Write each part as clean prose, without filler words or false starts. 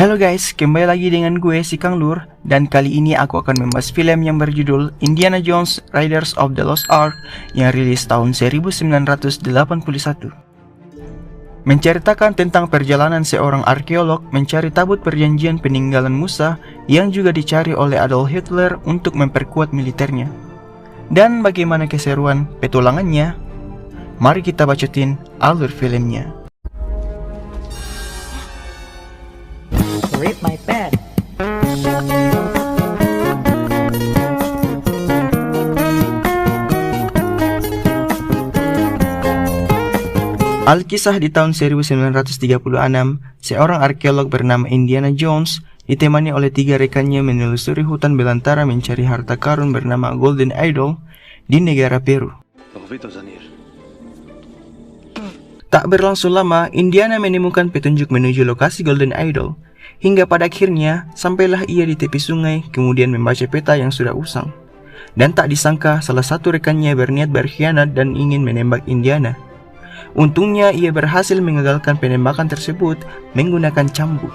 Halo guys, kembali lagi dengan gue si Kang Lur. Dan kali ini aku akan membahas film yang berjudul Indiana Jones Raiders of the Lost Ark yang rilis tahun 1981. Menceritakan tentang perjalanan seorang arkeolog mencari tabut perjanjian peninggalan Musa yang juga dicari oleh Adolf Hitler untuk memperkuat militernya. Dan bagaimana keseruan petualangannya? Mari kita bacotin alur filmnya. Rip my bed. Alkisah di tahun 1936, seorang arkeolog bernama Indiana Jones ditemani oleh 3 rekannya menelusuri hutan belantara mencari harta karun bernama Golden Idol di negara Peru. Tak berlangsung lama, Indiana menemukan petunjuk menuju lokasi Golden Idol. Hingga pada akhirnya, sampailah ia di tepi sungai, kemudian membaca peta yang sudah usang. Dan tak disangka, salah satu rekannya berniat berkhianat dan ingin menembak Indiana. Untungnya, ia berhasil mengagalkan penembakan tersebut menggunakan cambuk.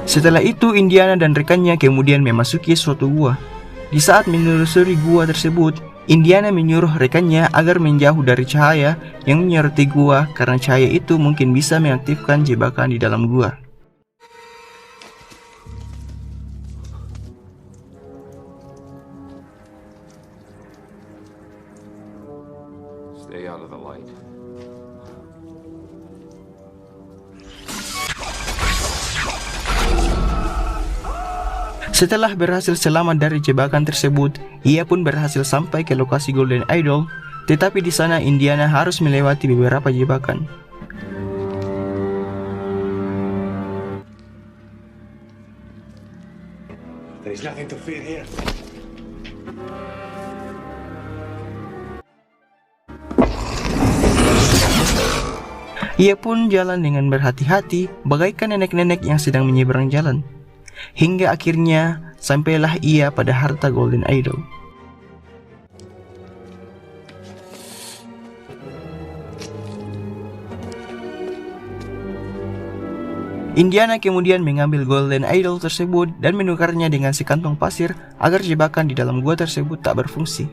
Setelah itu, Indiana dan rekannya kemudian memasuki suatu gua. Di saat menelusuri gua tersebut, Indiana menyuruh rekannya agar menjauh dari cahaya yang menyoroti gua karena cahaya itu mungkin bisa mengaktifkan jebakan di dalam gua. Stay out of the light. Setelah berhasil selamat dari jebakan tersebut, ia pun berhasil sampai ke lokasi Golden Idol. Tetapi di sana Indiana harus melewati beberapa jebakan. There's nothing to fear here. Ia pun jalan dengan berhati-hati, bagaikan nenek-nenek yang sedang menyeberang jalan. Hingga akhirnya sampailah ia pada harta Golden Idol. Indiana kemudian mengambil Golden Idol tersebut dan menukarnya dengan sekantong pasir agar jebakan di dalam gua tersebut tak berfungsi.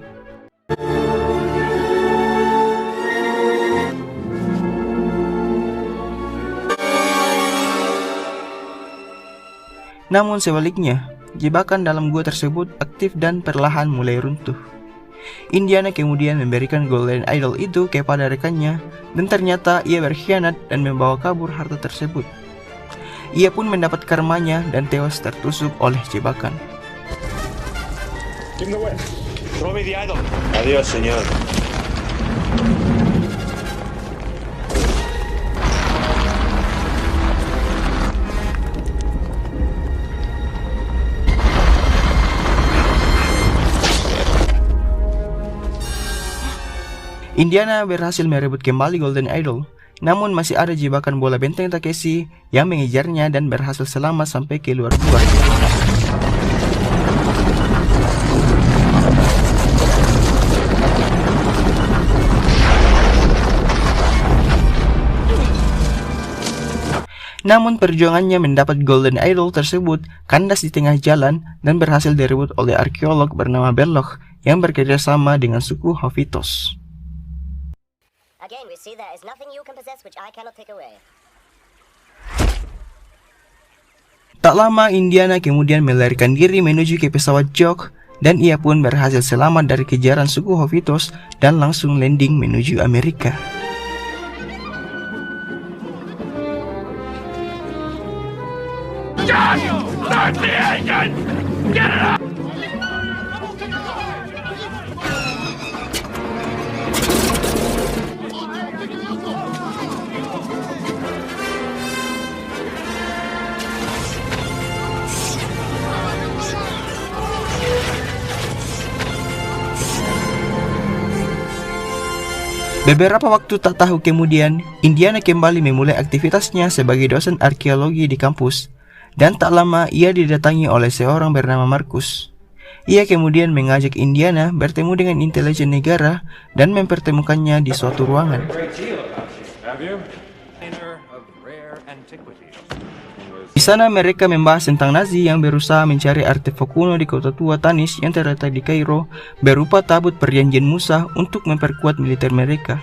Namun sebaliknya, jebakan dalam gua tersebut aktif dan perlahan mulai runtuh. Indiana kemudian memberikan Golden Idol itu kepada rekannya dan ternyata ia berkhianat dan membawa kabur harta tersebut. Ia pun mendapat karmanya dan tewas tertusuk oleh jebakan. Give him the whip. Throw me the idol. Adiós, señor. Indiana berhasil merebut kembali Golden Idol, namun masih ada jebakan bola benteng Takeshi yang mengejarnya dan berhasil selamat sampai ke luar gua. Namun perjuangannya mendapat Golden Idol tersebut kandas di tengah jalan dan berhasil direbut oleh arkeolog bernama Belloc yang bekerja sama dengan suku Hovitos. Again, we see there is nothing you can possess which I cannot take away. Tak lama Indiana kemudian melarikan diri menuju ke pesawat Jock dan ia pun berhasil selamat dari kejaran suku Hovitos dan langsung landing menuju Amerika. Start the engine! Get it up! Beberapa waktu tak tahu kemudian, Indiana kembali memulai aktivitasnya sebagai dosen arkeologi di kampus, dan tak lama ia didatangi oleh seorang bernama Marcus. Ia kemudian mengajak Indiana bertemu dengan intelijen negara dan mempertemukannya di suatu ruangan. Have you? Of rare antiquities. Di sana mereka membahas tentang Nazi yang berusaha mencari artefak kuno di kota tua Tanis yang terletak di Kairo berupa tabut perjanjian Musa untuk memperkuat militer mereka,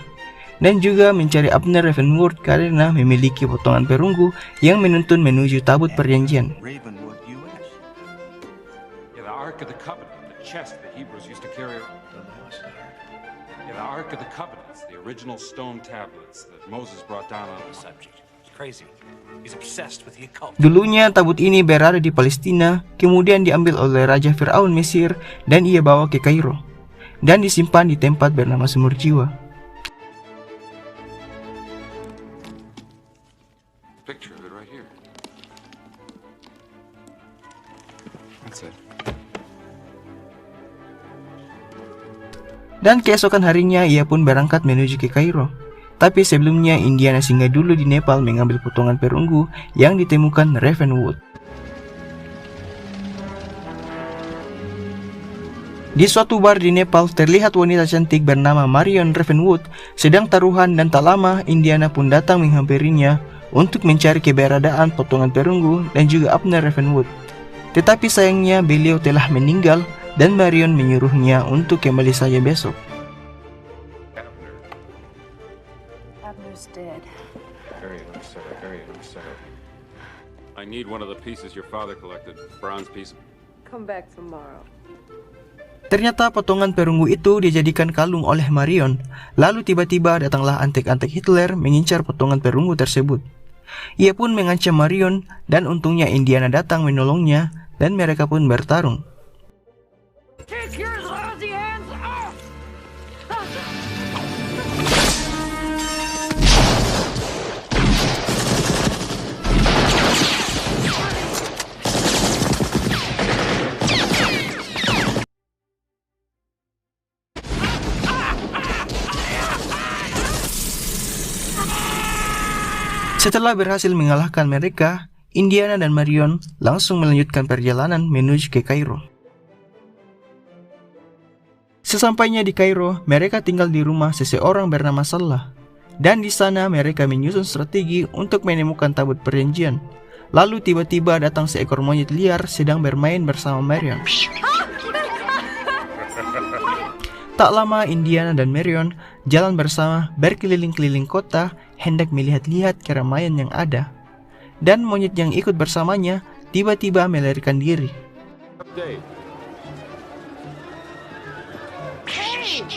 dan juga mencari Abner Ravenwood karena memiliki potongan perunggu yang menuntun menuju tabut perjanjian. Ravenwood, U.S. Yeah, the Ark of the Covenant, the chest the Hebrews used to carry. Yeah, the Ark of the Covenant, the original stone tablets that Moses brought down on the subject. It's crazy. He's obsessed with the occult. Dulunya tabut ini berada di Palestina, kemudian diambil oleh Raja Fir'aun Mesir dan ia bawa ke Kairo dan disimpan di tempat bernama Sumur Jiwa. Picture of it right here. That's it. Dan keesokan harinya ia pun berangkat menuju ke Kairo. Tapi sebelumnya Indiana singgah dulu di Nepal mengambil potongan perunggu yang ditemukan Ravenwood. Di suatu bar di Nepal terlihat wanita cantik bernama Marion Ravenwood sedang taruhan, dan tak lama Indiana pun datang menghampirinya untuk mencari keberadaan potongan perunggu dan juga Abner Ravenwood. Tetapi sayangnya beliau telah meninggal dan Marion menyuruhnya untuk kembali saja besok. Abner's dead. Very unsettled, very unsettled. I need one of the pieces your father collected. Bronze piece. Come back tomorrow. Ternyata potongan perunggu itu dijadikan kalung oleh Marion. Lalu tiba-tiba datanglah antek-antek Hitler mengincar potongan perunggu tersebut. Ia pun mengancam Marion dan untungnya Indiana datang menolongnya dan mereka pun bertarung. Take your lousy hands off! Setelah berhasil mengalahkan mereka, Indiana dan Marion langsung melanjutkan perjalanan menuju ke Kairo. Sesampainya di Kairo, mereka tinggal di rumah seseorang bernama Salah. Dan di sana mereka menyusun strategi untuk menemukan tabut perjanjian. Lalu tiba-tiba datang seekor monyet liar sedang bermain bersama Marion. Tak lama Indiana dan Marion jalan bersama berkeliling-keliling kota hendak melihat-lihat keramaian yang ada. Dan monyet yang ikut bersamanya tiba-tiba melarikan diri. Update. Hey!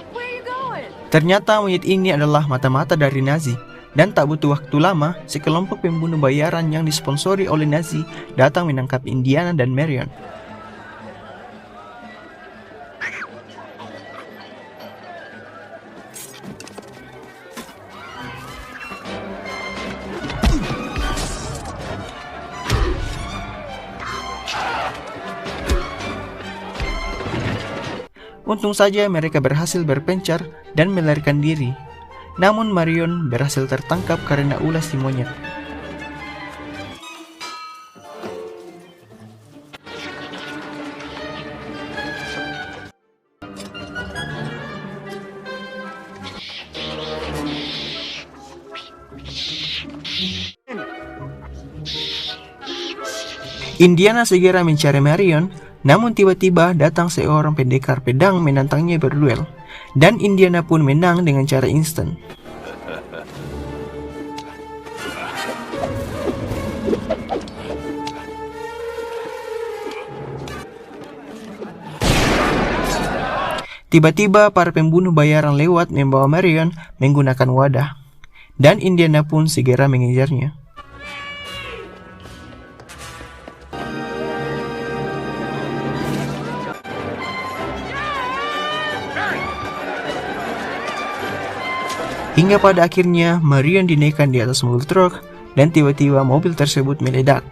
Where are you going? Ternyata monyet ini adalah mata-mata dari Nazi. Dan tak butuh waktu lama, sekelompok pembunuh bayaran yang disponsori oleh Nazi datang menangkap Indiana dan Marion. Untung saja mereka berhasil berpencar dan melarikan diri. Namun Marion berhasil tertangkap karena ulas si monyet. Indiana segera mencari Marion, namun tiba-tiba datang seorang pendekar pedang menantangnya berduel, dan Indiana pun menang dengan cara instan. Tiba-tiba para pembunuh bayaran lewat membawa Marion menggunakan wadah, dan Indiana pun segera mengejarnya. Hingga pada akhirnya Marion dinaikkan di atas mobil truk dan tiba-tiba mobil tersebut meledak.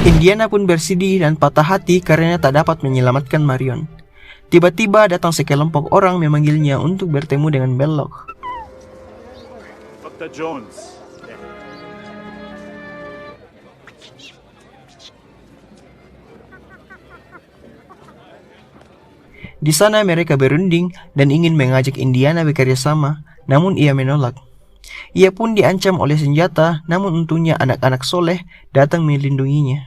Indiana pun bersedih dan patah hati karena tak dapat menyelamatkan Marion. Tiba-tiba datang sekelompok orang memanggilnya untuk bertemu dengan Belloc. Dr. Jones. Di sana mereka berunding dan ingin mengajak Indiana bekerja sama, namun ia menolak. Ia pun diancam oleh senjata, namun untungnya anak-anak soleh datang melindunginya.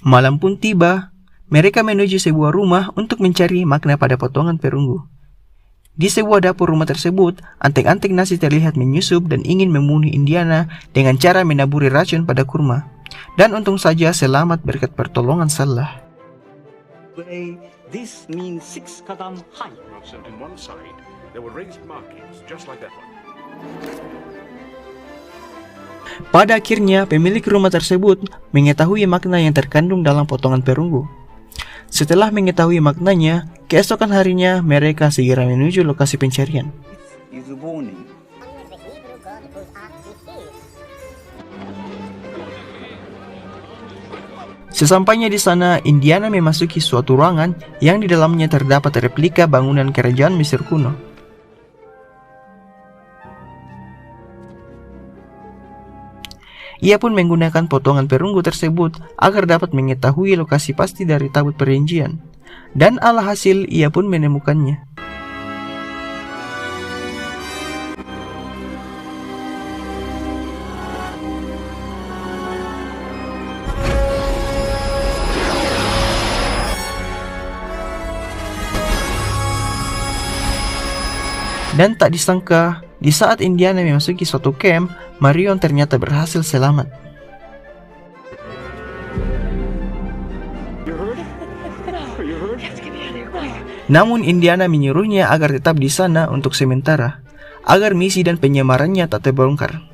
Malam pun tiba, mereka menuju sebuah rumah untuk mencari makna pada potongan perunggu. Di sebuah dapur rumah tersebut, antek-antek nasi terlihat menyusup dan ingin membunuh Indiana dengan cara menaburi racun pada kurma. Dan untung saja selamat berkat pertolongan Salah. This means 6 qadam high. So on one side, there were raised markings, just like that one. Pada akhirnya, pemilik rumah tersebut mengetahui makna yang terkandung dalam potongan perunggu. Setelah mengetahui maknanya, keesokan harinya mereka segera menuju lokasi pencarian. Is a warning. Honor the Hebrew God whose art we see. Sesampainya di sana, Indiana memasuki suatu ruangan yang di dalamnya terdapat replika bangunan kerajaan Mesir kuno. Ia pun menggunakan potongan perunggu tersebut agar dapat mengetahui lokasi pasti dari tabut perjanjian. Dan alhasil ia pun menemukannya. Dan tak disangka, di saat Indiana memasuki suatu camp, Marion ternyata berhasil selamat. Namun Indiana menyuruhnya agar tetap di sana untuk sementara, agar misi dan penyamarannya tak terbongkar.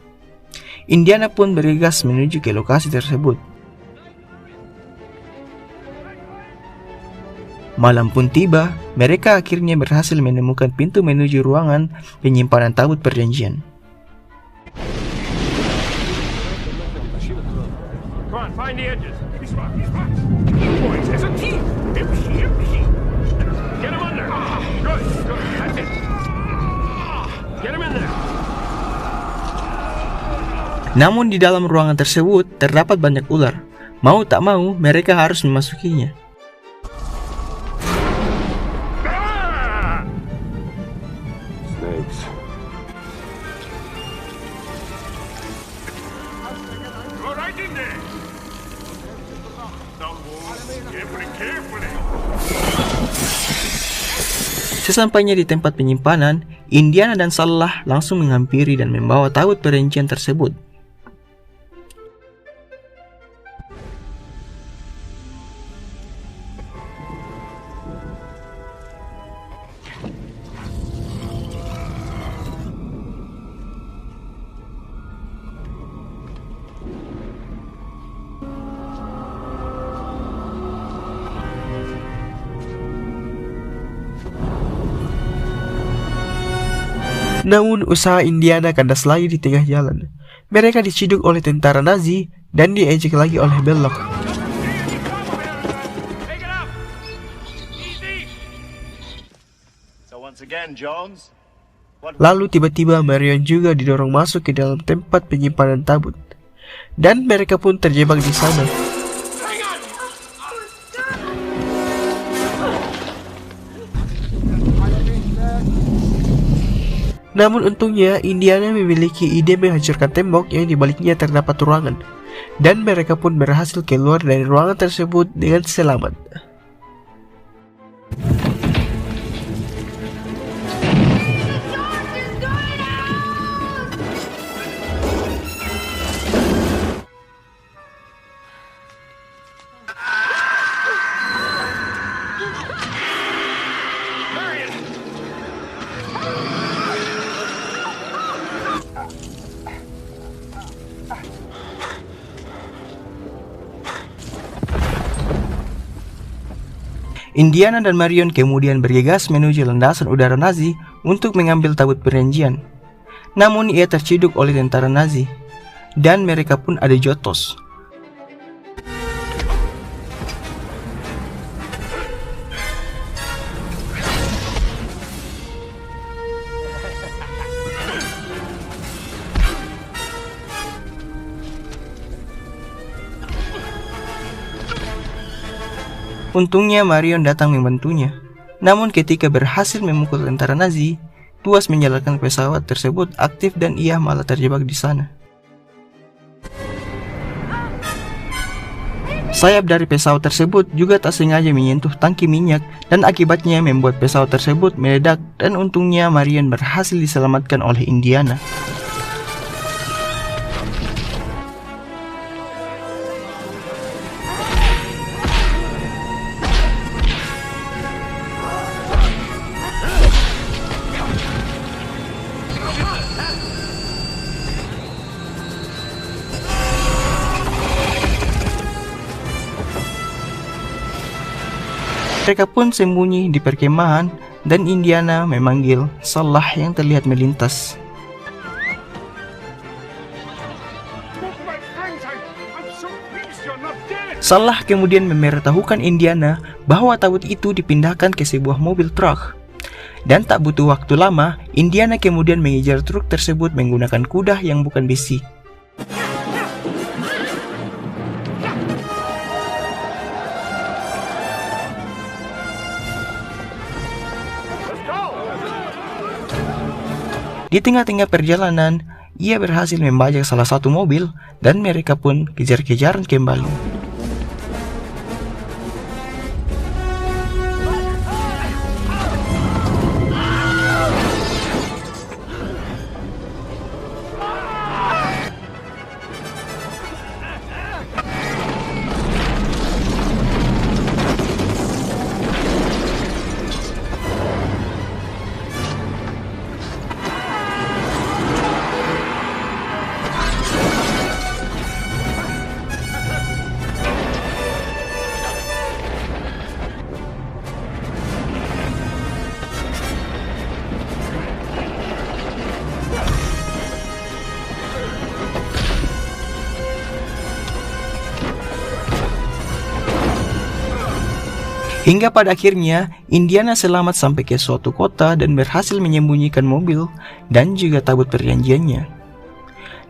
Indiana pun bergegas menuju ke lokasi tersebut. Malam pun tiba, mereka akhirnya berhasil menemukan pintu menuju ruangan penyimpanan tabut perjanjian. Come on, find the edges. These spots, these spots. Boys, there's a team. Empty. Get him under. Good. That's it. Get him in there. Namun di dalam ruangan tersebut terdapat banyak ular. Mau tak mau, mereka harus memasukinya. Snakes. Go right in there. Carefully. Sesampainya di tempat penyimpanan, Indiana dan Salah langsung menghampiri dan membawa tabut perjanjian tersebut. Namun usaha Indiana kandas lagi di tengah jalan. Mereka diciduk oleh tentara Nazi dan diejek lagi oleh Belloc. So once again, Jones. Lalu tiba-tiba Marion juga didorong masuk ke dalam tempat penyimpanan tabut. Dan mereka pun terjebak di sana. Namun untungnya Indiana memiliki ide menghancurkan tembok yang di baliknya terdapat ruangan. Dan mereka pun berhasil keluar dari ruangan tersebut dengan selamat. Indiana dan Marion kemudian bergegas menuju landasan udara Nazi untuk mengambil tabut perjanjian. Namun ia terciduk oleh tentara Nazi, dan mereka pun adu jotos. Untungnya Marion datang membantunya. Namun ketika berhasil memukul tentara Nazi, tuas menjalankan pesawat tersebut aktif dan ia malah terjebak di sana. Sayap dari pesawat tersebut juga tak sengaja menyentuh tangki minyak dan akibatnya membuat pesawat tersebut meledak, dan untungnya Marion berhasil diselamatkan oleh Indiana. Mereka pun sembunyi di perkemahan dan Indiana memanggil Salah yang terlihat melintas. Salah kemudian memberitahukan Indiana bahwa tabut itu dipindahkan ke sebuah mobil truk. Dan tak butuh waktu lama, Indiana kemudian mengejar truk tersebut menggunakan kuda yang bukan besi. Di tengah-tengah perjalanan, ia berhasil membajak salah satu mobil dan mereka pun kejar-kejaran kembali. Hingga pada akhirnya, Indiana selamat sampai ke suatu kota dan berhasil menyembunyikan mobil dan juga tabut perjanjiannya.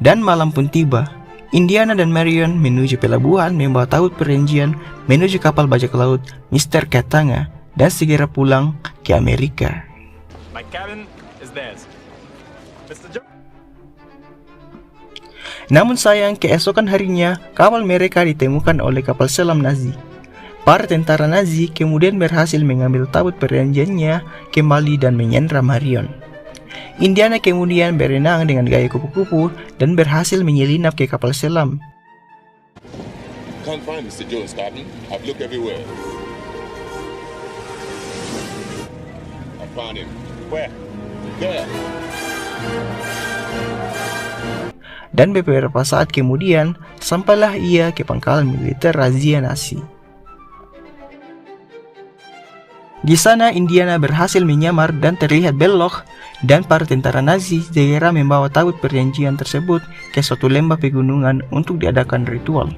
Dan malam pun tiba. Indiana dan Marion menuju pelabuhan membawa tabut perjanjian menuju kapal bajak laut Mr. Katanga dan segera pulang ke Amerika. My cabin is theirs. Mr. Namun sayang, keesokan harinya kapal mereka ditemukan oleh kapal selam Nazi. Para tentara Nazi kemudian berhasil mengambil tabut perjanjiannya kembali dan menyandra Marion. Indiana kemudian berenang dengan gaya kupu-kupu dan berhasil menyelinap ke kapal selam. Can't find Mr. Jones, Captain. I've looked everywhere. I found him. Where? There. Dan beberapa saat kemudian, sampailah ia ke pangkalan militer razia Nazi. Di sana Indiana berhasil menyamar dan terlihat belok, dan para tentara Nazi segera membawa tabut perjanjian tersebut ke suatu lembah pegunungan untuk diadakan ritual.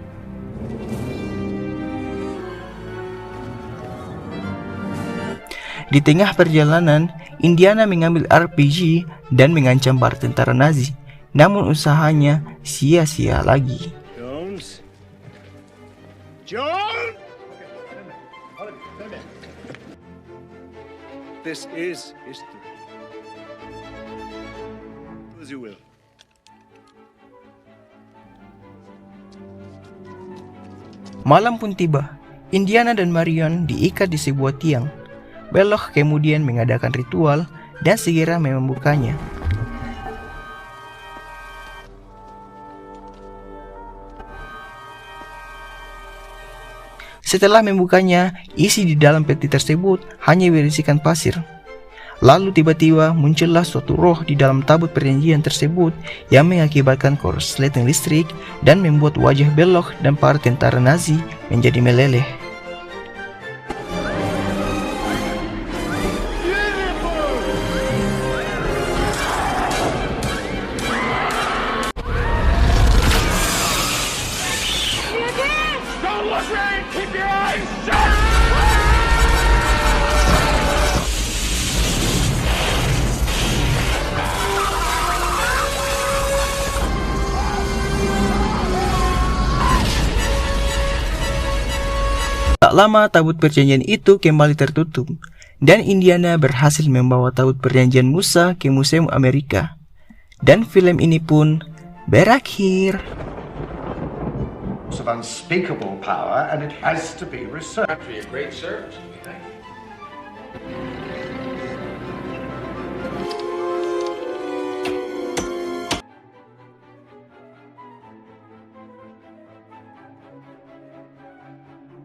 Di tengah perjalanan, Indiana mengambil RPG dan mengancam para tentara Nazi, namun usahanya sia-sia lagi. Jones? Jones? This is history. Do as you will. Malam pun tiba. Indiana dan Marion diikat di sebuah tiang. Belloc kemudian mengadakan ritual dan segera membukanya. Setelah membukanya, isi di dalam peti tersebut hanya berisikan pasir. Lalu tiba-tiba muncullah suatu roh di dalam tabut perjanjian tersebut yang mengakibatkan korsleting listrik dan membuat wajah Belloc dan para tentara Nazi menjadi meleleh. Tak lama tabut perjanjian itu kembali tertutup, dan Indiana berhasil membawa tabut perjanjian Musa ke Museum Amerika. Dan film ini pun berakhir. Of unspeakable power, and it has to be researched. A great service, we thank you.